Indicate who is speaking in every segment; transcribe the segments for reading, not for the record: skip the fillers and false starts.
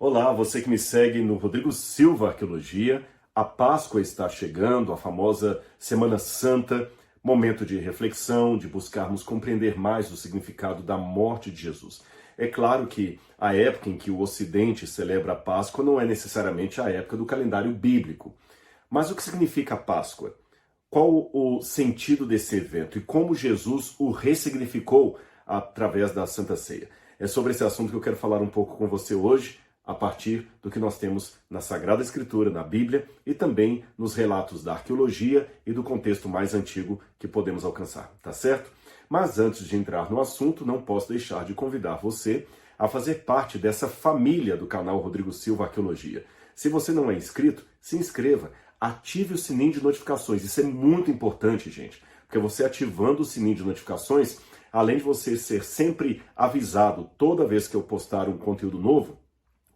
Speaker 1: Olá, você que me segue no Rodrigo Silva Arqueologia. A Páscoa está chegando, a famosa Semana Santa, momento de reflexão, de buscarmos compreender mais o significado da morte de Jesus. É claro que a época em que o Ocidente celebra a Páscoa não é necessariamente a época do calendário bíblico. Mas o que significa a Páscoa? Qual o sentido desse evento e como Jesus o ressignificou através da Santa Ceia? É sobre esse assunto que eu quero falar um pouco com você hoje, a partir do que nós temos na Sagrada Escritura, na Bíblia, e também nos relatos da arqueologia e do contexto mais antigo que podemos alcançar, tá certo? Mas antes de entrar no assunto, não posso deixar de convidar você a fazer parte dessa família do canal Rodrigo Silva Arqueologia. Se você não é inscrito, se inscreva, ative o sininho de notificações. Isso é muito importante, gente, porque você ativando o sininho de notificações, além de você ser sempre avisado toda vez que eu postar um conteúdo novo,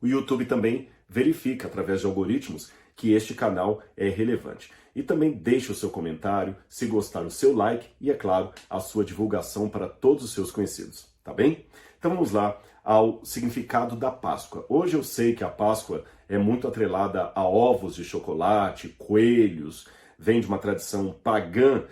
Speaker 1: o YouTube também verifica, através de algoritmos, que este canal é relevante. E também deixe o seu comentário, se gostar, o seu like e, é claro, a sua divulgação para todos os seus conhecidos, tá bem? Então vamos lá ao significado da Páscoa. Hoje eu sei que a Páscoa é muito atrelada a ovos de chocolate, coelhos, vem de uma tradição pagã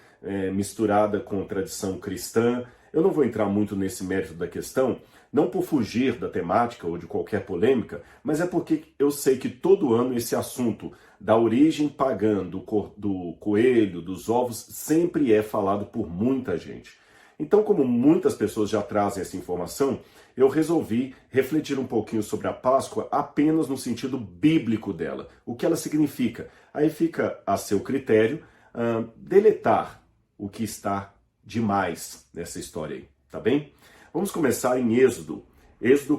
Speaker 1: misturada com tradição cristã. Eu não vou entrar muito nesse mérito da questão, não por fugir da temática ou de qualquer polêmica, mas é porque eu sei que todo ano esse assunto da origem pagã do coelho, dos ovos, sempre é falado por muita gente. Então, como muitas pessoas já trazem essa informação, eu resolvi refletir um pouquinho sobre a Páscoa apenas no sentido bíblico dela, o que ela significa. Aí fica a seu critério deletar o que está demais nessa história aí, tá bem? Vamos começar em Êxodo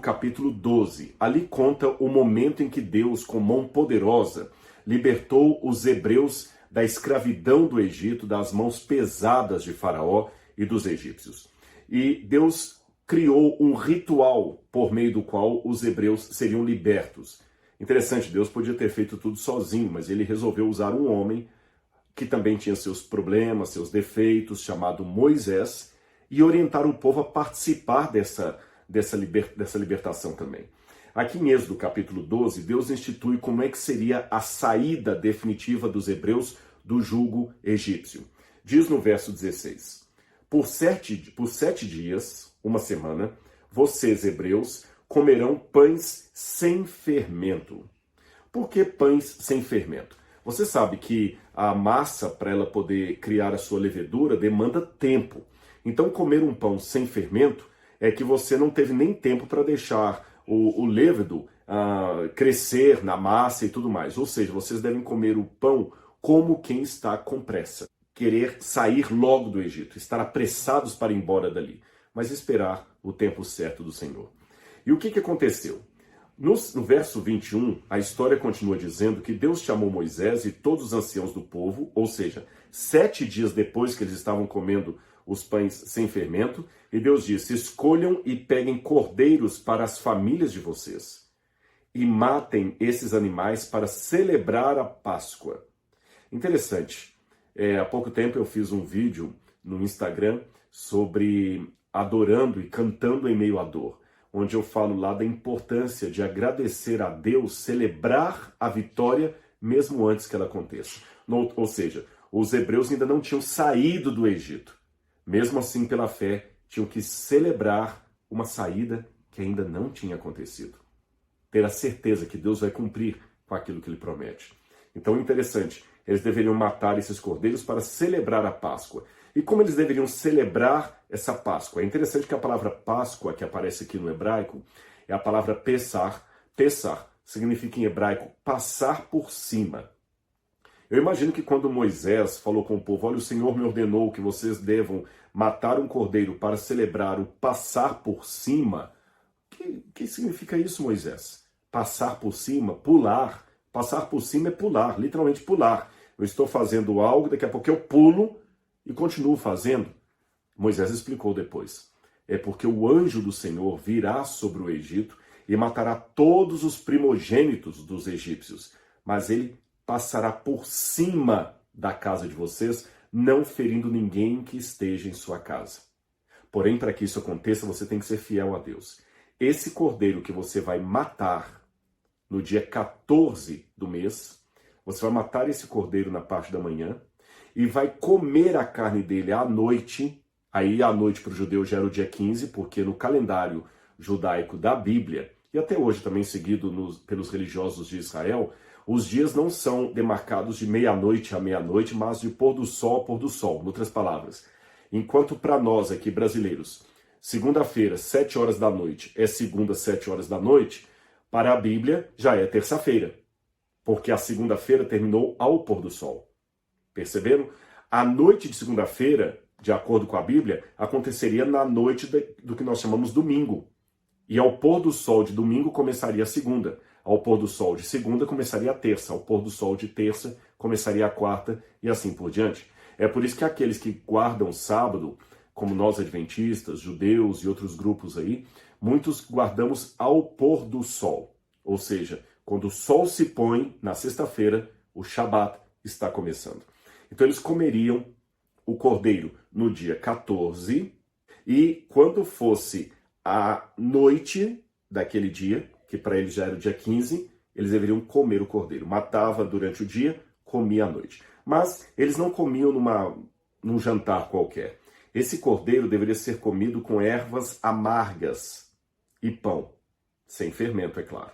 Speaker 1: capítulo 12. Ali conta o momento em que Deus, com mão poderosa, libertou os hebreus da escravidão do Egito, das mãos pesadas de Faraó e dos egípcios. E Deus criou um ritual por meio do qual os hebreus seriam libertos. Interessante, Deus podia ter feito tudo sozinho, mas ele resolveu usar um homem que também tinha seus problemas, seus defeitos, chamado Moisés, e orientar o povo a participar dessa libertação também. Aqui em Êxodo capítulo 12, Deus institui como é que seria a saída definitiva dos hebreus do jugo egípcio. Diz no verso 16, por sete dias, uma semana, vocês, hebreus, comerão pães sem fermento. Por que pães sem fermento? Você sabe que a massa, para ela poder criar a sua levedura, demanda tempo. Então, comer um pão sem fermento é que você não teve nem tempo para deixar o levedo crescer na massa e tudo mais. Ou seja, vocês devem comer o pão como quem está com pressa. Querer sair logo do Egito, estar apressados para ir embora dali, mas esperar o tempo certo do Senhor. E o que aconteceu? No verso 21, a história continua dizendo que Deus chamou Moisés e todos os anciãos do povo, ou seja, 7 dias depois que eles estavam comendo os pães sem fermento, e Deus disse, escolham e peguem cordeiros para as famílias de vocês, e matem esses animais para celebrar a Páscoa. Interessante, há pouco tempo eu fiz um vídeo no Instagram sobre adorando e cantando em meio à dor, onde eu falo lá da importância de agradecer a Deus, celebrar a vitória mesmo antes que ela aconteça. Ou seja, os hebreus ainda não tinham saído do Egito. Mesmo assim, pela fé, tinham que celebrar uma saída que ainda não tinha acontecido. Ter a certeza que Deus vai cumprir com aquilo que ele promete. Então, interessante, eles deveriam matar esses cordeiros para celebrar a Páscoa. E como eles deveriam celebrar essa Páscoa? É interessante que a palavra Páscoa, que aparece aqui no hebraico, é a palavra Pessar. Pessar significa em hebraico passar por cima. Eu imagino que quando Moisés falou com o povo, olha, o Senhor me ordenou que vocês devam matar um cordeiro para celebrar o passar por cima. Que significa isso, Moisés? Passar por cima, pular. Passar por cima é pular, literalmente pular. Eu estou fazendo algo, daqui a pouco eu pulo e continuo fazendo. Moisés explicou depois. É porque o anjo do Senhor virá sobre o Egito e matará todos os primogênitos dos egípcios. Mas ele passará por cima da casa de vocês, não ferindo ninguém que esteja em sua casa. Porém, para que isso aconteça, você tem que ser fiel a Deus. Esse cordeiro que você vai matar no dia 14 do mês, você vai matar esse cordeiro na parte da manhã e vai comer a carne dele à noite. Aí à noite para o judeu já era o dia 15, porque no calendário judaico da Bíblia, e até hoje também seguido pelos religiosos de Israel, os dias não são demarcados de meia-noite a meia-noite, mas de pôr do sol a pôr do sol. Em outras palavras, enquanto para nós aqui brasileiros, segunda-feira, 7 horas da noite, é segunda, 7 horas da noite, para a Bíblia já é terça-feira, porque a segunda-feira terminou ao pôr do sol. Perceberam? A noite de segunda-feira, de acordo com a Bíblia, aconteceria na noite do que nós chamamos domingo. E ao pôr do sol de domingo começaria a segunda. Ao pôr do sol de segunda começaria a terça. Ao pôr do sol de terça começaria a quarta e assim por diante. É por isso que aqueles que guardam sábado, como nós adventistas, judeus e outros grupos aí, muitos guardamos ao pôr do sol. Ou seja, quando o sol se põe na sexta-feira, o Shabat está começando. Então eles comeriam o cordeiro no dia 14 e quando fosse a noite daquele dia, que para eles já era o dia 15, eles deveriam comer o cordeiro. Matava durante o dia, comia à noite. Mas eles não comiam num jantar qualquer. Esse cordeiro deveria ser comido com ervas amargas e pão, sem fermento, é claro.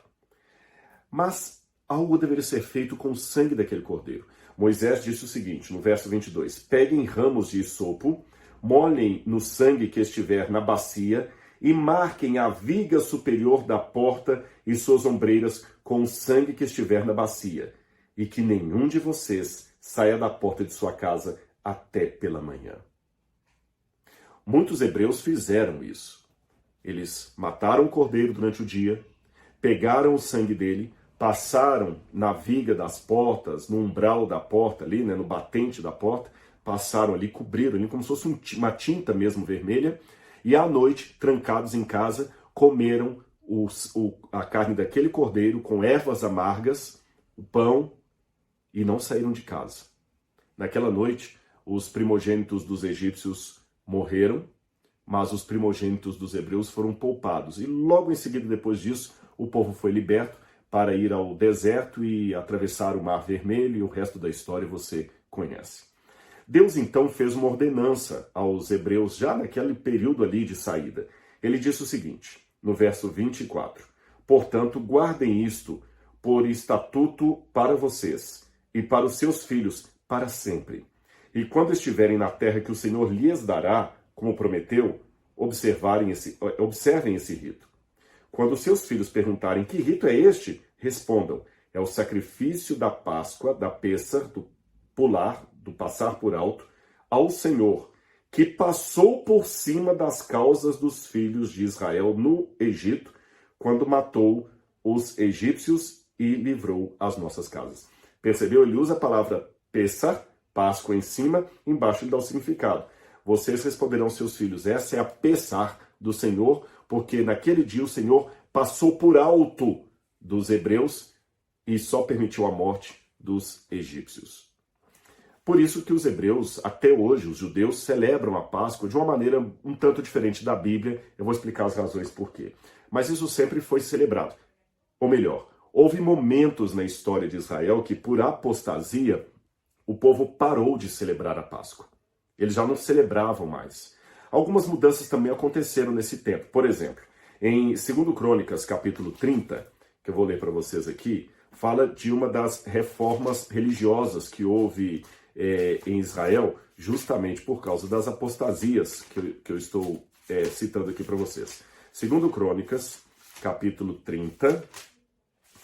Speaker 1: Mas algo deveria ser feito com o sangue daquele cordeiro. Moisés disse o seguinte, no verso 22, peguem ramos de hisopo, molhem no sangue que estiver na bacia e marquem a viga superior da porta e suas ombreiras com o sangue que estiver na bacia, e que nenhum de vocês saia da porta de sua casa até pela manhã. Muitos hebreus fizeram isso. Eles mataram o cordeiro durante o dia, pegaram o sangue dele, passaram na viga das portas, no umbral da porta ali, né, no batente da porta, passaram ali, cobriram ali como se fosse uma tinta mesmo vermelha, e à noite, trancados em casa, comeram a carne daquele cordeiro com ervas amargas, o pão, e não saíram de casa. Naquela noite, os primogênitos dos egípcios morreram, mas os primogênitos dos hebreus foram poupados. E logo em seguida, depois disso, o povo foi liberto para ir ao deserto e atravessar o Mar Vermelho, e o resto da história você conhece. Deus então fez uma ordenança aos hebreus já naquele período ali de saída. Ele disse o seguinte, no verso 24, portanto, guardem isto por estatuto para vocês e para os seus filhos para sempre. E quando estiverem na terra que o Senhor lhes dará, como prometeu, observem esse rito. Quando seus filhos perguntarem que rito é este, respondam, é o sacrifício da Páscoa, da Pêssar, do passar por alto, ao Senhor, que passou por cima das causas dos filhos de Israel no Egito, quando matou os egípcios e livrou as nossas casas. Percebeu? Ele usa a palavra Pêssar, Páscoa em cima, embaixo ele dá o significado. Vocês responderão aos seus filhos, essa é a Pêssar do Senhor, porque naquele dia o Senhor passou por alto dos hebreus e só permitiu a morte dos egípcios. Por isso que os hebreus, até hoje, os judeus, celebram a Páscoa de uma maneira um tanto diferente da Bíblia. Eu vou explicar as razões por quê. Mas isso sempre foi celebrado. Ou melhor, houve momentos na história de Israel que, por apostasia, o povo parou de celebrar a Páscoa. Eles já não celebravam mais. Algumas mudanças também aconteceram nesse tempo. Por exemplo, em 2 Crônicas, capítulo 30, que eu vou ler para vocês aqui, fala de uma das reformas religiosas que houve em Israel, justamente por causa das apostasias que eu estou citando aqui para vocês. 2 Crônicas, capítulo 30,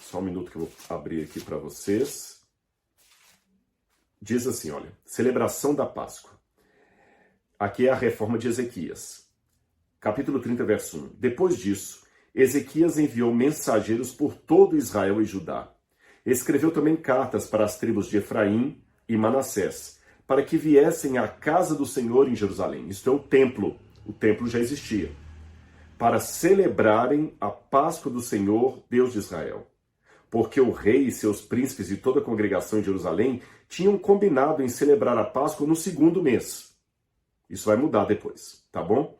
Speaker 1: só um minuto que eu vou abrir aqui para vocês. Diz assim, olha, celebração da Páscoa. Aqui é a reforma de Ezequias. Capítulo 30, verso 1. Depois disso, Ezequias enviou mensageiros por todo Israel e Judá. Escreveu também cartas para as tribos de Efraim e Manassés, para que viessem à casa do Senhor em Jerusalém. Isto é o templo já existia, para celebrarem a Páscoa do Senhor, Deus de Israel. Porque o rei e seus príncipes e toda a congregação em Jerusalém tinham combinado em celebrar a Páscoa no 2º mês. Isso vai mudar depois, tá bom?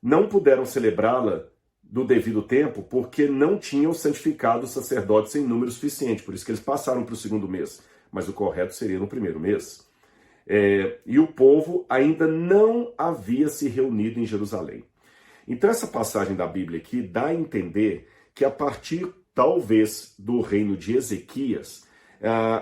Speaker 1: Não puderam celebrá-la do devido tempo, porque não tinham santificado os sacerdotes em número suficiente, por isso que eles passaram para o segundo mês, mas o correto seria no primeiro mês. E o povo ainda não havia se reunido em Jerusalém. Então essa passagem da Bíblia aqui dá a entender que a partir, talvez, do reino de Ezequias,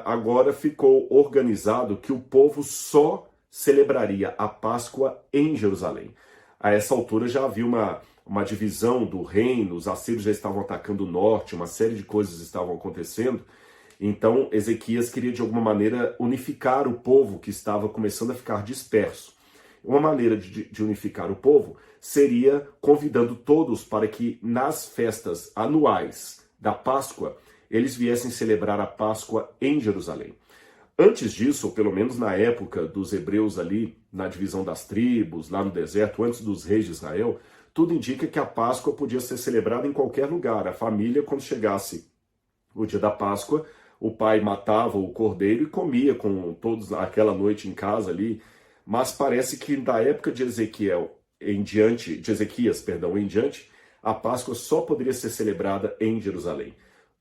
Speaker 1: agora ficou organizado que o povo só celebraria a Páscoa em Jerusalém. A essa altura já havia uma divisão do reino, os assírios já estavam atacando o norte, uma série de coisas estavam acontecendo. Então Ezequias queria de alguma maneira unificar o povo que estava começando a ficar disperso. Uma maneira de unificar o povo seria convidando todos para que nas festas anuais da Páscoa, eles viessem celebrar a Páscoa em Jerusalém. Antes disso, ou pelo menos na época dos hebreus ali, na divisão das tribos, lá no deserto, antes dos reis de Israel, tudo indica que a Páscoa podia ser celebrada em qualquer lugar. A família, quando chegasse o dia da Páscoa, o pai matava o cordeiro e comia com todos aquela noite em casa ali. Mas parece que da época de Ezequias em diante, a Páscoa só poderia ser celebrada em Jerusalém.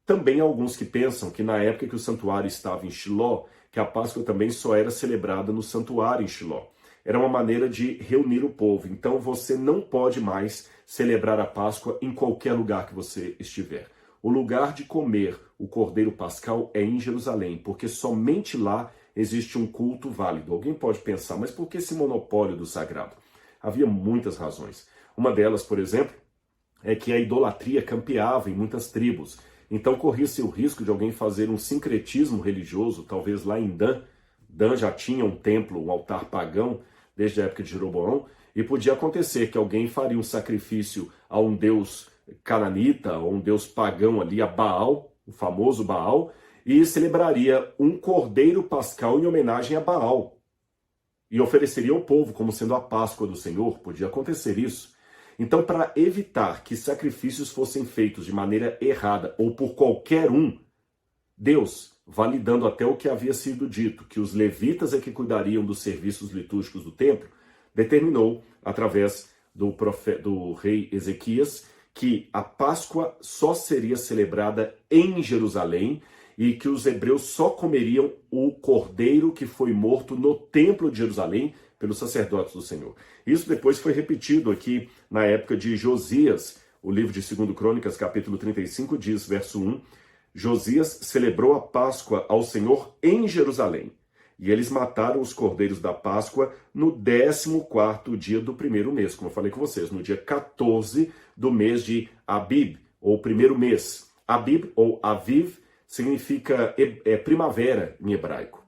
Speaker 1: Também há alguns que pensam que na época que o santuário estava em Shiló, que a Páscoa também só era celebrada no santuário em Shiló. Era uma maneira de reunir o povo. Então você não pode mais celebrar a Páscoa em qualquer lugar que você estiver. O lugar de comer o cordeiro pascal é em Jerusalém, porque somente lá existe um culto válido. Alguém pode pensar, mas por que esse monopólio do sagrado? Havia muitas razões. Uma delas, por exemplo, é que a idolatria campeava em muitas tribos. Então corria-se o risco de alguém fazer um sincretismo religioso, talvez lá em Dan. Dan já tinha um templo, um altar pagão, desde a época de Jeroboão, e podia acontecer que alguém faria um sacrifício a um deus cananita, ou um deus pagão ali, a Baal, o famoso Baal, e celebraria um cordeiro pascal em homenagem a Baal. E ofereceria ao povo como sendo a Páscoa do Senhor. Podia acontecer isso. Então, para evitar que sacrifícios fossem feitos de maneira errada ou por qualquer um, Deus, validando até o que havia sido dito, que os levitas é que cuidariam dos serviços litúrgicos do templo, determinou, através do rei Ezequias, que a Páscoa só seria celebrada em Jerusalém e que os hebreus só comeriam o cordeiro que foi morto no templo de Jerusalém pelos sacerdotes do Senhor. Isso depois foi repetido aqui na época de Josias. O livro de 2 Crônicas, capítulo 35, diz, verso 1, Josias celebrou a Páscoa ao Senhor em Jerusalém. E eles mataram os cordeiros da Páscoa no 14º dia do primeiro mês, como eu falei com vocês, no dia 14 do mês de Abib, ou primeiro mês. Abib, ou Aviv, significa primavera em hebraico.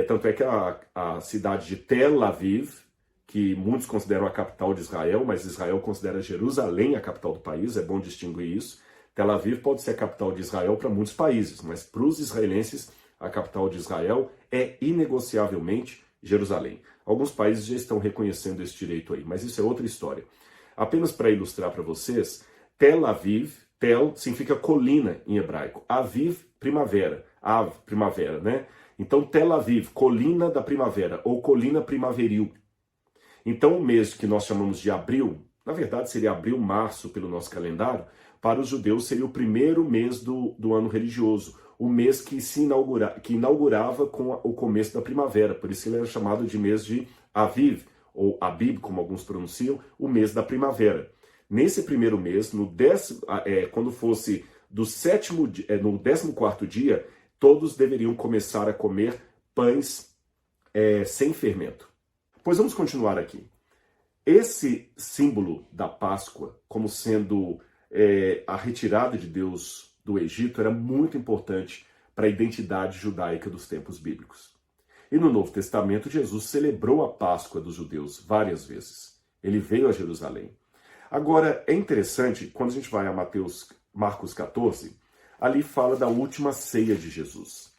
Speaker 1: Tanto é que a cidade de Tel Aviv, que muitos consideram a capital de Israel, mas Israel considera Jerusalém a capital do país, é bom distinguir isso. Tel Aviv pode ser a capital de Israel para muitos países, mas para os israelenses, a capital de Israel é inegociavelmente Jerusalém. Alguns países já estão reconhecendo esse direito aí, mas isso é outra história. Apenas para ilustrar para vocês, Tel Aviv, Tel significa colina em hebraico, Aviv, primavera, Av, primavera, né? Então Tel Aviv, colina da primavera, ou colina primaveril. Então o mês que nós chamamos de abril, na verdade seria abril-março pelo nosso calendário, para os judeus seria o primeiro mês do ano religioso, o mês que inaugurava com o começo da primavera, por isso ele era chamado de mês de Aviv, ou Abib, como alguns pronunciam, o mês da primavera. Nesse primeiro mês, quando fosse no 14º dia, todos deveriam começar a comer pães sem fermento. Pois vamos continuar aqui. Esse símbolo da Páscoa, como sendo a retirada de Deus do Egito, era muito importante para a identidade judaica dos tempos bíblicos. E no Novo Testamento, Jesus celebrou a Páscoa dos judeus várias vezes. Ele veio a Jerusalém. Agora, é interessante, quando a gente vai a Marcos 14, ali fala da última ceia de Jesus.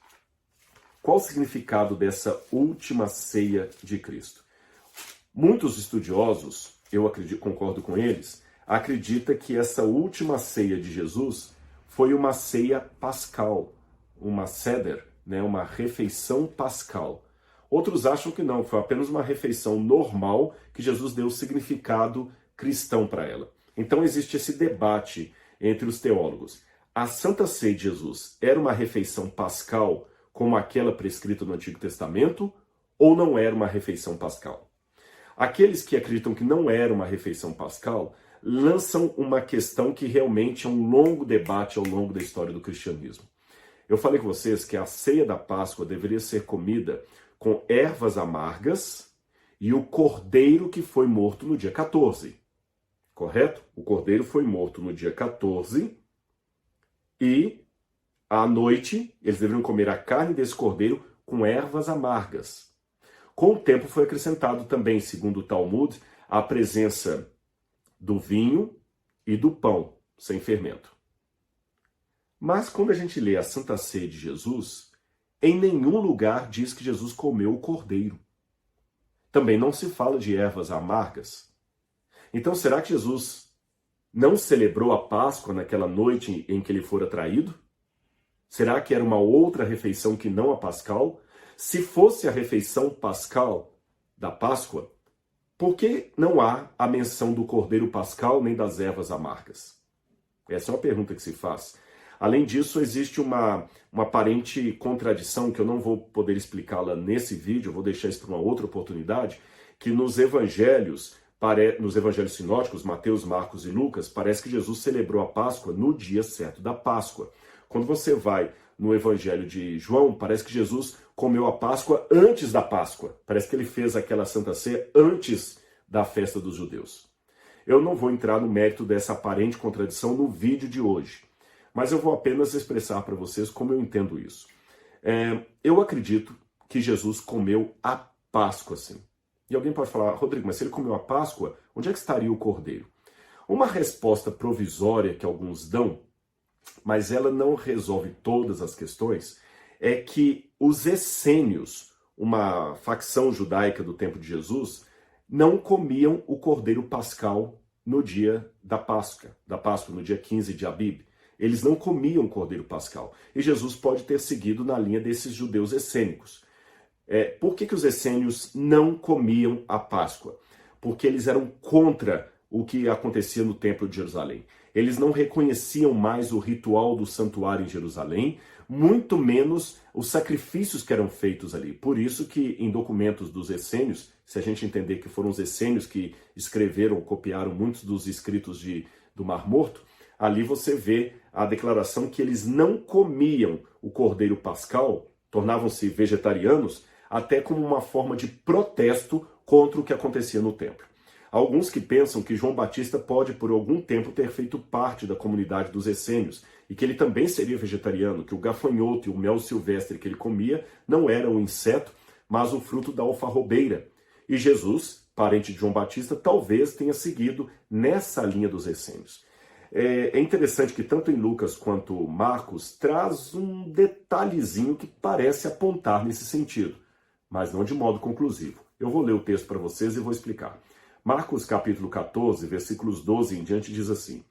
Speaker 1: Qual o significado dessa última ceia de Cristo? Muitos estudiosos, eu concordo com eles, acreditam que essa última ceia de Jesus foi uma ceia pascal, uma seder, né, uma refeição pascal. Outros acham que não, foi apenas uma refeição normal que Jesus deu significado cristão para ela. Então existe esse debate entre os teólogos. A Santa Ceia de Jesus era uma refeição pascal como aquela prescrita no Antigo Testamento ou não era uma refeição pascal? Aqueles que acreditam que não era uma refeição pascal lançam uma questão que realmente é um longo debate ao longo da história do cristianismo. Eu falei com vocês que a ceia da Páscoa deveria ser comida com ervas amargas e o cordeiro que foi morto no dia 14. Correto? O cordeiro foi morto no dia 14 e à noite eles deveriam comer a carne desse cordeiro com ervas amargas. Com o tempo foi acrescentado também, segundo o Talmud, a presença do vinho e do pão sem fermento. Mas quando a gente lê a Santa Ceia de Jesus, em nenhum lugar diz que Jesus comeu o cordeiro. Também não se fala de ervas amargas. Então será que Jesus não celebrou a Páscoa naquela noite em que ele fora traído? Será que era uma outra refeição que não a pascal? Se fosse a refeição pascal da Páscoa, por que não há a menção do cordeiro pascal nem das ervas amargas? Essa é uma pergunta que se faz. Além disso, existe uma aparente contradição que eu não vou poder explicá-la nesse vídeo, eu vou deixar isso para uma outra oportunidade, que nos evangelhos sinóticos, Mateus, Marcos e Lucas, parece que Jesus celebrou a Páscoa no dia certo da Páscoa. Quando você vai no evangelho de João, parece que Jesus comeu a Páscoa antes da Páscoa. Parece que ele fez aquela Santa Ceia antes da festa dos judeus. Eu não vou entrar no mérito dessa aparente contradição no vídeo de hoje, mas eu vou apenas expressar para vocês como eu entendo isso. Eu acredito que Jesus comeu a Páscoa, sim. E alguém pode falar, Rodrigo, mas se ele comeu a Páscoa, onde é que estaria o cordeiro? Uma resposta provisória que alguns dão, mas ela não resolve todas as questões, é que os essênios, uma facção judaica do tempo de Jesus, não comiam o cordeiro pascal no dia da Páscoa, no dia 15 de Abib. Eles não comiam cordeiro pascal. E Jesus pode ter seguido na linha desses judeus essênicos. Por que os essênios não comiam a Páscoa? Porque eles eram contra o que acontecia no Templo de Jerusalém. Eles não reconheciam mais o ritual do santuário em Jerusalém, muito menos os sacrifícios que eram feitos ali. Por isso que em documentos dos essênios, se a gente entender que foram os essênios que escreveram, copiaram muitos dos escritos do Mar Morto, ali você vê a declaração que eles não comiam o cordeiro pascal, tornavam-se vegetarianos, até como uma forma de protesto contra o que acontecia no templo. Alguns que pensam que João Batista pode por algum tempo ter feito parte da comunidade dos essênios e que ele também seria vegetariano, que o gafanhoto e o mel silvestre que ele comia não era um inseto, mas o fruto da alfarrobeira. E Jesus, parente de João Batista, talvez tenha seguido nessa linha dos essênios. É interessante que tanto em Lucas quanto Marcos traz um detalhezinho que parece apontar nesse sentido, mas não de modo conclusivo. Eu vou ler o texto para vocês e vou explicar. Marcos capítulo 14, versículos 12 em diante diz assim: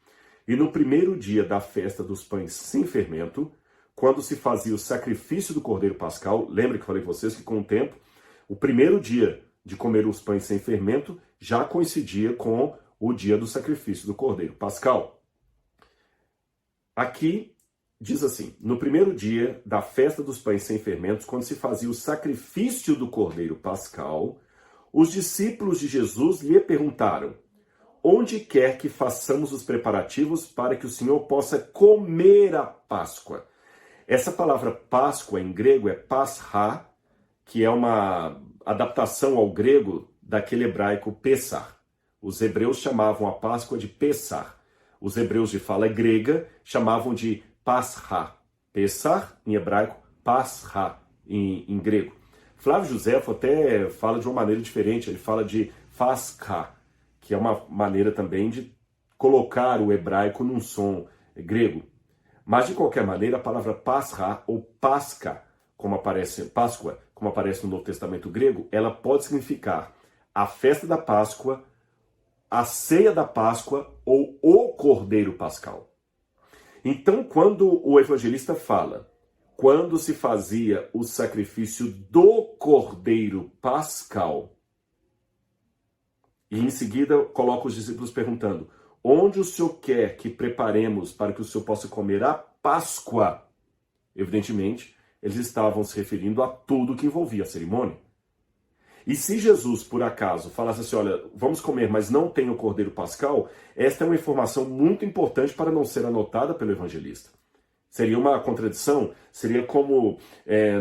Speaker 1: E no primeiro dia da festa dos pães sem fermento, quando se fazia o sacrifício do cordeiro pascal, lembra que eu falei com vocês que com o tempo, o primeiro dia de comer os pães sem fermento já coincidia com o dia do sacrifício do cordeiro pascal. Aqui diz assim: no primeiro dia da festa dos pães sem fermentos, quando se fazia o sacrifício do cordeiro pascal, os discípulos de Jesus lhe perguntaram: onde quer que façamos os preparativos para que o Senhor possa comer a Páscoa? Essa palavra Páscoa em grego é Pascha, que é uma adaptação ao grego daquele hebraico Pessah. Os hebreus chamavam a Páscoa de Pessah. Os hebreus de fala grega chamavam de Pascha. Pessah em hebraico, Pascha em grego. Flávio Josefo até fala de uma maneira diferente, ele fala de Fasca, que é uma maneira também de colocar o hebraico num som grego. Mas de qualquer maneira, a palavra Pascha ou Pasca, Páscoa, como aparece no Novo Testamento grego, ela pode significar a festa da Páscoa, a ceia da Páscoa ou o cordeiro pascal. Então, quando o evangelista fala, quando se fazia o sacrifício do cordeiro pascal, e em seguida coloca os discípulos perguntando: onde o Senhor quer que preparemos para que o Senhor possa comer a Páscoa? Evidentemente, eles estavam se referindo a tudo que envolvia a cerimônia. E se Jesus, por acaso, falasse assim, olha, vamos comer, mas não tem o cordeiro pascal, esta é uma informação muito importante para não ser anotada pelo evangelista. Seria uma contradição, seria como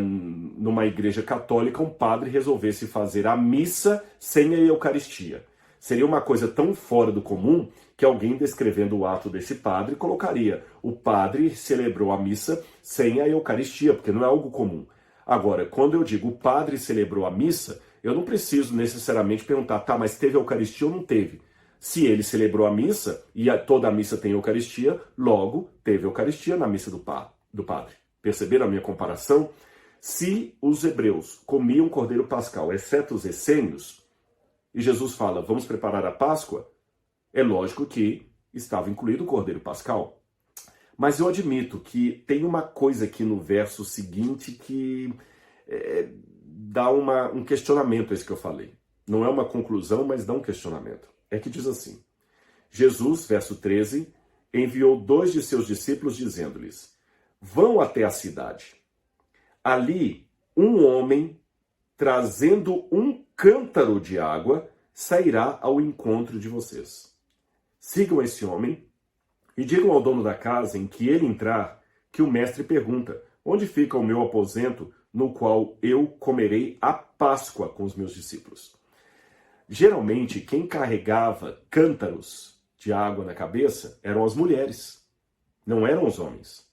Speaker 1: numa igreja católica um padre resolvesse fazer a missa sem a Eucaristia. Seria uma coisa tão fora do comum que alguém descrevendo o ato desse padre colocaria: o padre celebrou a missa sem a Eucaristia, porque não é algo comum. Agora, quando eu digo o padre celebrou a missa, eu não preciso necessariamente perguntar, tá, mas teve Eucaristia ou não teve? Se ele celebrou a missa, e toda a missa tem Eucaristia, logo teve Eucaristia na missa do padre. Perceberam a minha comparação? Se os hebreus comiam cordeiro pascal, exceto os essênios, e Jesus fala, vamos preparar a Páscoa, é lógico que estava incluído o cordeiro pascal. Mas eu admito que tem uma coisa aqui no verso seguinte que dá um questionamento a isso que eu falei. Não é uma conclusão, mas dá um questionamento. É que diz assim, Jesus, verso 13, enviou 2 de seus discípulos dizendo-lhes, vão até a cidade. Ali, um homem, trazendo um cântaro de água, sairá ao encontro de vocês. Sigam esse homem e digam ao dono da casa em que ele entrar, que o mestre pergunta, onde fica o meu aposento, no qual eu comerei a Páscoa com os meus discípulos. Geralmente, quem carregava cântaros de água na cabeça eram as mulheres, não eram os homens.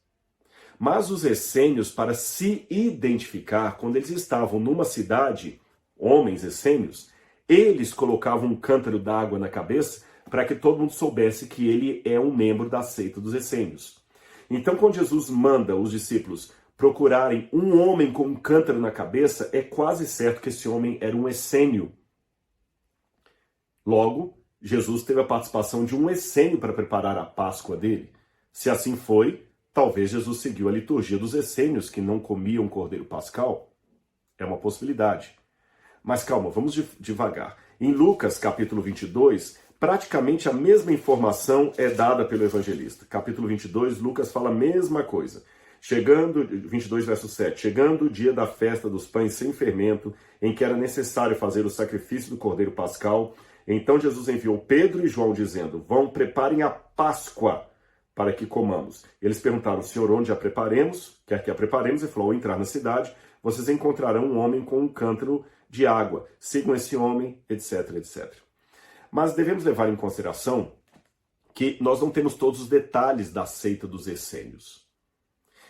Speaker 1: Mas os essênios, para se identificar, quando eles estavam numa cidade, homens essênios, eles colocavam um cântaro d'água na cabeça para que todo mundo soubesse que ele é um membro da seita dos essênios. Então, quando Jesus manda os discípulos procurarem um homem com um cântaro na cabeça, é quase certo que esse homem era um essênio. Logo, Jesus teve a participação de um essênio para preparar a Páscoa dele. Se assim foi, talvez Jesus seguiu a liturgia dos essênios que não comiam cordeiro pascal. É uma possibilidade. Mas calma, vamos devagar. Em Lucas, capítulo 22, praticamente a mesma informação é dada pelo evangelista. Capítulo 22, Lucas fala a mesma coisa. 22, verso 7. Chegando o dia da festa dos pães sem fermento, em que era necessário fazer o sacrifício do cordeiro pascal, então Jesus enviou Pedro e João dizendo, vão, preparem a Páscoa para que comamos. Eles perguntaram, Senhor, onde a preparemos? Quer que a preparemos? Ele falou, ao entrar na cidade, vocês encontrarão um homem com um cântaro de água. Sigam esse homem, etc, etc. Mas devemos levar em consideração que nós não temos todos os detalhes da seita dos essênios.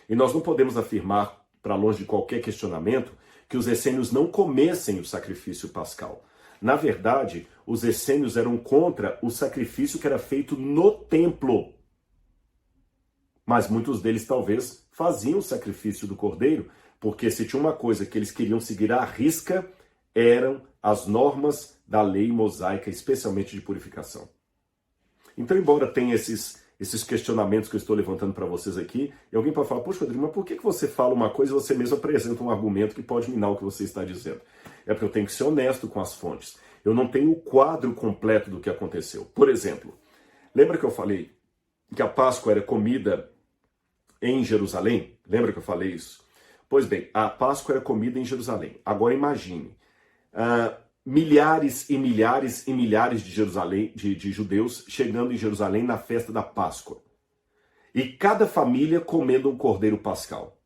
Speaker 1: E nós não podemos afirmar, para longe de qualquer questionamento, que os essênios não comessem o sacrifício pascal. Na verdade, os essênios eram contra o sacrifício que era feito no templo. Mas muitos deles talvez faziam o sacrifício do cordeiro, porque se tinha uma coisa que eles queriam seguir à risca, eram as normas da lei mosaica, especialmente de purificação. Então, embora tenha esses questionamentos que eu estou levantando para vocês aqui, e alguém pode falar, poxa, Rodrigo, mas por que você fala uma coisa e você mesmo apresenta um argumento que pode minar o que você está dizendo? É porque eu tenho que ser honesto com as fontes. Eu não tenho o quadro completo do que aconteceu. Por exemplo, lembra que eu falei que a Páscoa era comida em Jerusalém? Lembra que eu falei isso? Pois bem, a Páscoa era comida em Jerusalém. Agora imagine, milhares e milhares e milhares de judeus chegando em Jerusalém na festa da Páscoa. E cada família comendo um cordeiro pascal.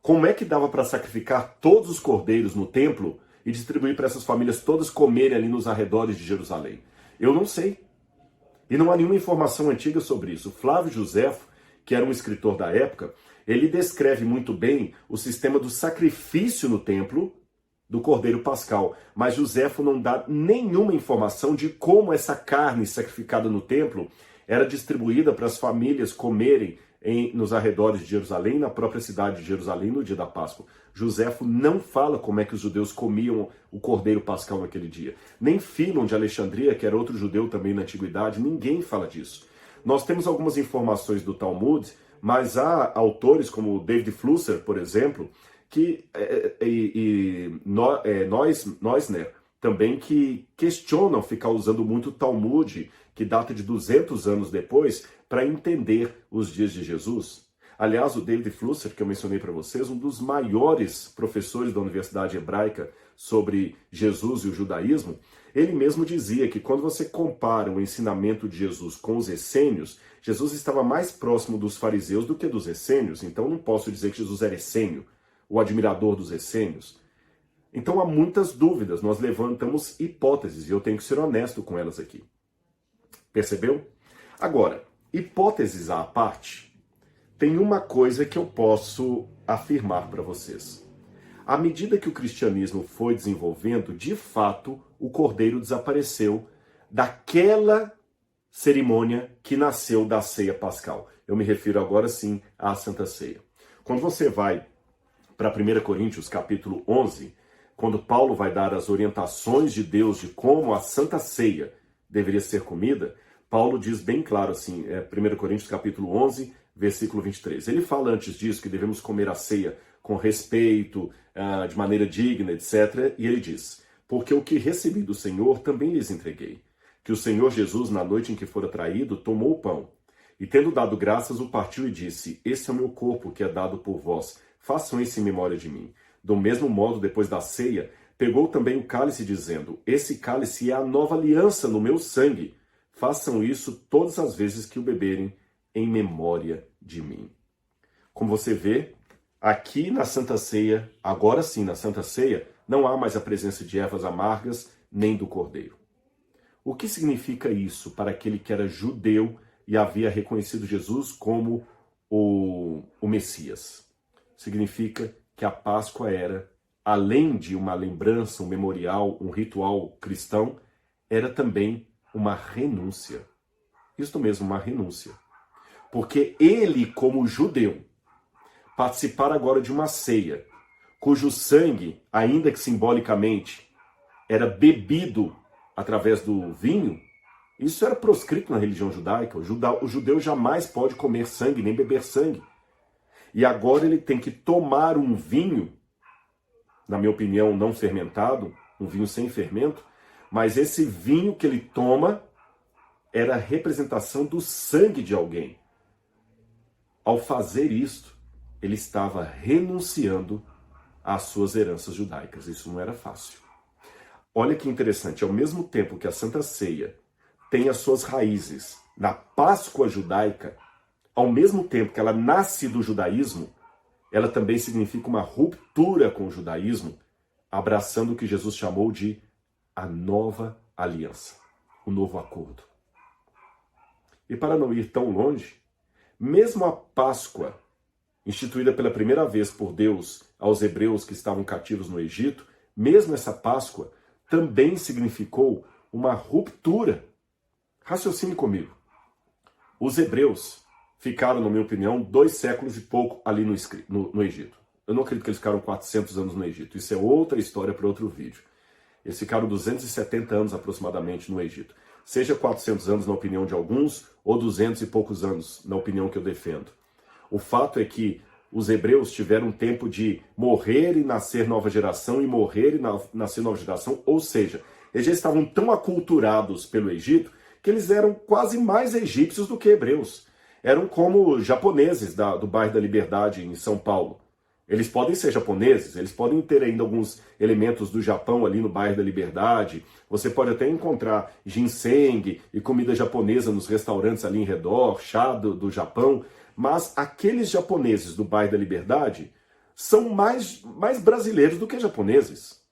Speaker 1: Como é que dava para sacrificar todos os cordeiros no templo e distribuir para essas famílias todas comerem ali nos arredores de Jerusalém? Eu não sei. E não há nenhuma informação antiga sobre isso. Flávio Josefo, que era um escritor da época, ele descreve muito bem o sistema do sacrifício no templo do cordeiro pascal. Mas Josefo não dá nenhuma informação de como essa carne sacrificada no templo era distribuída para as famílias comerem nos arredores de Jerusalém, na própria cidade de Jerusalém, no dia da Páscoa. Josefo não fala como é que os judeus comiam o cordeiro pascal naquele dia. Nem Fílon de Alexandria, que era outro judeu também na antiguidade, ninguém fala disso. Nós temos algumas informações do Talmud, mas há autores como David Flusser, por exemplo, Neusner, também que questionam ficar usando muito o Talmud, que data de 200 anos depois, para entender os dias de Jesus. Aliás, o David Flusser, que eu mencionei para vocês, um dos maiores professores da Universidade Hebraica sobre Jesus e o judaísmo, ele mesmo dizia que quando você compara o ensinamento de Jesus com os essênios, Jesus estava mais próximo dos fariseus do que dos essênios, então não posso dizer que Jesus era essênio, o admirador dos essênios. Então há muitas dúvidas, nós levantamos hipóteses e eu tenho que ser honesto com elas aqui. Percebeu? Agora, hipóteses à parte, tem uma coisa que eu posso afirmar para vocês. À medida que o cristianismo foi desenvolvendo, de fato, o cordeiro desapareceu daquela cerimônia que nasceu da ceia pascal. Eu me refiro agora sim à Santa Ceia. Quando você vai para 1 Coríntios capítulo 11, quando Paulo vai dar as orientações de Deus de como a Santa Ceia deveria ser comida, Paulo diz bem claro assim, 1 Coríntios capítulo 11, versículo 23. Ele fala antes disso que devemos comer a ceia com respeito, de maneira digna, etc. E ele diz, porque o que recebi do Senhor também lhes entreguei, que o Senhor Jesus, na noite em que fora traído, tomou o pão, e tendo dado graças, o partiu e disse, esse é o meu corpo que é dado por vós, façam isso em memória de mim. Do mesmo modo, depois da ceia, pegou também o cálice, dizendo, esse cálice é a nova aliança no meu sangue, façam isso todas as vezes que o beberem, em memória de mim. Como você vê, aqui na Santa Ceia, agora sim na Santa Ceia, não há mais a presença de ervas amargas, nem do cordeiro. O que significa isso para aquele que era judeu e havia reconhecido Jesus como o Messias? Significa que a Páscoa era, além de uma lembrança, um memorial, um ritual cristão, era também uma renúncia. Isso mesmo, uma renúncia. Porque ele, como judeu, participar agora de uma ceia, cujo sangue, ainda que simbolicamente, era bebido através do vinho, isso era proscrito na religião judaica. O judeu jamais pode comer sangue, nem beber sangue. E agora ele tem que tomar um vinho, na minha opinião, não fermentado, um vinho sem fermento, mas esse vinho que ele toma era a representação do sangue de alguém. Ao fazer isto, ele estava renunciando às suas heranças judaicas. Isso não era fácil. Olha que interessante, ao mesmo tempo que a Santa Ceia tem as suas raízes na Páscoa judaica, ao mesmo tempo que ela nasce do judaísmo, ela também significa uma ruptura com o judaísmo, abraçando o que Jesus chamou de a nova aliança, o novo acordo. E para não ir tão longe, mesmo a Páscoa, instituída pela primeira vez por Deus aos hebreus que estavam cativos no Egito, mesmo essa Páscoa também significou uma ruptura. Raciocine comigo. Os hebreus ficaram, na minha opinião, 2 séculos e pouco ali no Egito. Eu não acredito que eles ficaram 400 anos no Egito. Isso é outra história para outro vídeo. Eles ficaram 270 anos aproximadamente no Egito. Seja 400 anos na opinião de alguns, ou 200 e poucos anos na opinião que eu defendo. O fato é que os hebreus tiveram tempo de morrer e nascer nova geração, e morrer e nascer nova geração, ou seja, eles já estavam tão aculturados pelo Egito que eles eram quase mais egípcios do que hebreus. Eram como japoneses do bairro da Liberdade em São Paulo. Eles podem ser japoneses, eles podem ter ainda alguns elementos do Japão ali no bairro da Liberdade. Você pode até encontrar ginseng e comida japonesa nos restaurantes ali em redor, chá do Japão. Mas aqueles japoneses do bairro da Liberdade são mais brasileiros do que japoneses.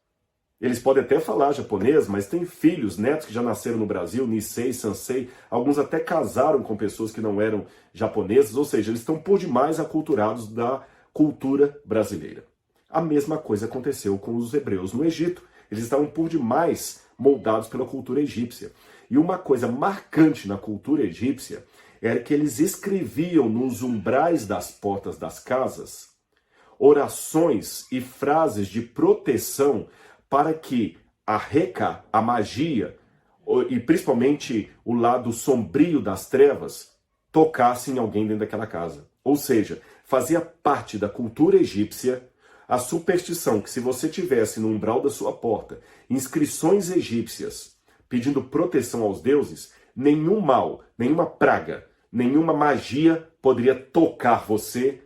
Speaker 1: Eles podem até falar japonês, mas têm filhos, netos que já nasceram no Brasil, Nisei, Sansei, alguns até casaram com pessoas que não eram japonesas, ou seja, eles estão por demais aculturados da cultura brasileira. A mesma coisa aconteceu com os hebreus no Egito. Eles estavam por demais moldados pela cultura egípcia. E uma coisa marcante na cultura egípcia era que eles escreviam nos umbrais das portas das casas orações e frases de proteção para que a Reca, a magia, e principalmente o lado sombrio das trevas, tocasse em alguém dentro daquela casa. Ou seja, fazia parte da cultura egípcia A superstição que se você tivesse no umbral da sua porta inscrições egípcias pedindo proteção aos deuses, nenhum mal, nenhuma praga, nenhuma magia poderia tocar você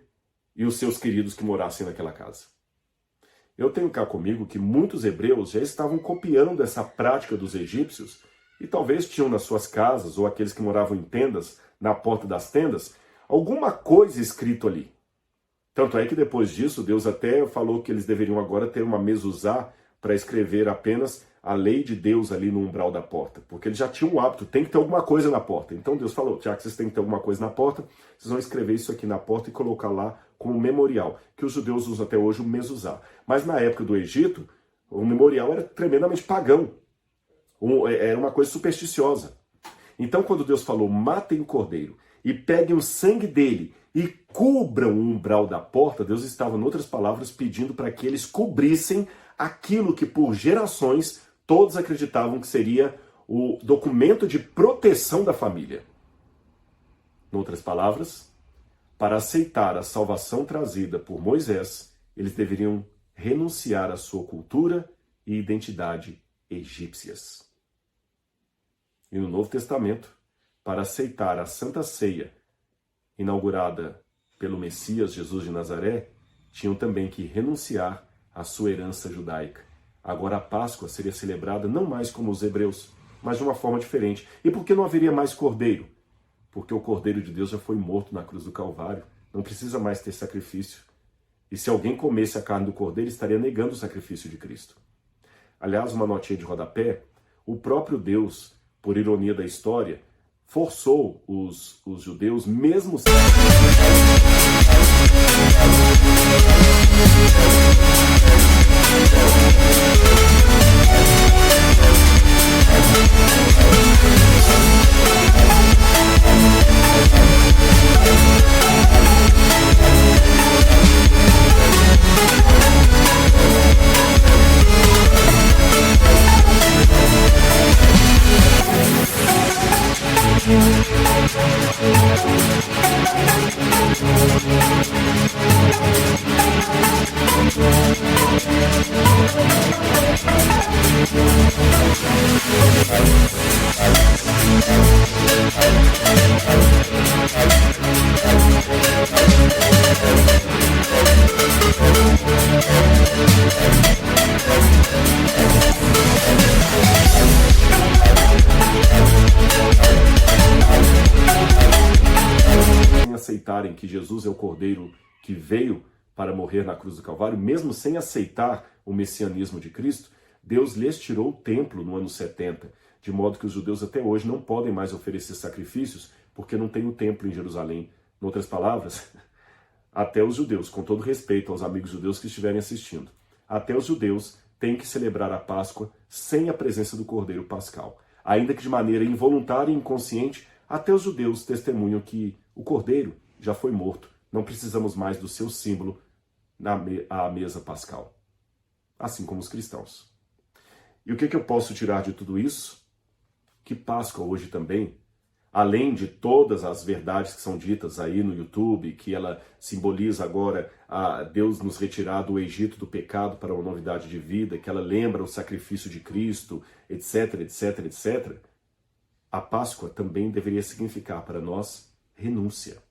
Speaker 1: e os seus queridos que morassem naquela casa. Eu tenho cá comigo que muitos hebreus já estavam copiando essa prática dos egípcios e talvez tinham nas suas casas, ou aqueles que moravam em tendas, na porta das tendas, alguma coisa escrito ali. Tanto é que depois disso, Deus até falou que eles deveriam agora ter uma mezuzá para escrever apenas a lei de Deus ali no umbral da porta. Porque eles já tinham o hábito, tem que ter alguma coisa na porta. Então Deus falou, já que vocês têm que ter alguma coisa na porta, vocês vão escrever isso aqui na porta e colocar lá como memorial, que os judeus usam até hoje o mezuzá. Mas na época do Egito, o memorial era tremendamente pagão. Era uma coisa supersticiosa. Então quando Deus falou, matem o cordeiro e peguem o sangue dele e cubram o umbral da porta, Deus estava, em outras palavras, pedindo para que eles cobrissem aquilo que por gerações todos acreditavam que seria o documento de proteção da família. Em outras palavras, para aceitar a salvação trazida por Moisés, eles deveriam renunciar à sua cultura e identidade egípcias. E no Novo Testamento, para aceitar a Santa Ceia, inaugurada pelo Messias Jesus de Nazaré, tinham também que renunciar à sua herança judaica. Agora a Páscoa seria celebrada não mais como os hebreus, mas de uma forma diferente. E por que não haveria mais cordeiro? Porque o Cordeiro de Deus já foi morto na cruz do Calvário. Não precisa mais ter sacrifício. E se alguém comesse a carne do cordeiro, estaria negando o sacrifício de Cristo. Aliás, uma notinha de rodapé, o próprio Deus, por ironia da história, forçou os judeus, mesmo sem... aceitarem que Jesus é o Cordeiro que veio para morrer na cruz do Calvário, mesmo sem aceitar o messianismo de Cristo, Deus lhes tirou o templo no ano 70, de modo que os judeus até hoje não podem mais oferecer sacrifícios porque não tem o templo em Jerusalém. Em outras palavras, até os judeus, com todo respeito aos amigos judeus que estiverem assistindo, até os judeus têm que celebrar a Páscoa sem a presença do Cordeiro Pascal. Ainda que de maneira involuntária e inconsciente, até os judeus testemunham que o Cordeiro já foi morto. Não precisamos mais do seu símbolo à mesa pascal. Assim como os cristãos. E o que eu posso tirar de tudo isso? Que Páscoa hoje também, além de todas as verdades que são ditas aí no YouTube, que ela simboliza agora a Deus nos retirar do Egito do pecado para uma novidade de vida, que ela lembra o sacrifício de Cristo, etc, etc, etc, a Páscoa também deveria significar para nós renúncia.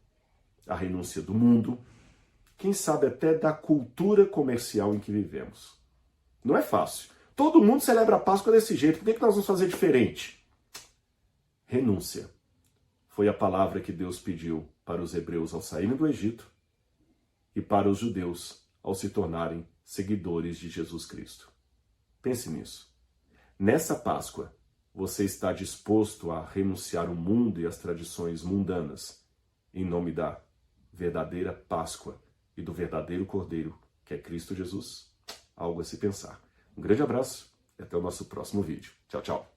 Speaker 1: A renúncia do mundo, quem sabe até da cultura comercial em que vivemos. Não é fácil. Todo mundo celebra a Páscoa desse jeito, por que nós vamos fazer diferente? Renúncia. Foi a palavra que Deus pediu para os hebreus ao saírem do Egito e para os judeus ao se tornarem seguidores de Jesus Cristo. Pense nisso. Nessa Páscoa, você está disposto a renunciar ao mundo e às tradições mundanas em nome da verdadeira Páscoa e do verdadeiro Cordeiro, que é Cristo Jesus? Algo a se pensar. Um grande abraço e até o nosso próximo vídeo. Tchau, tchau.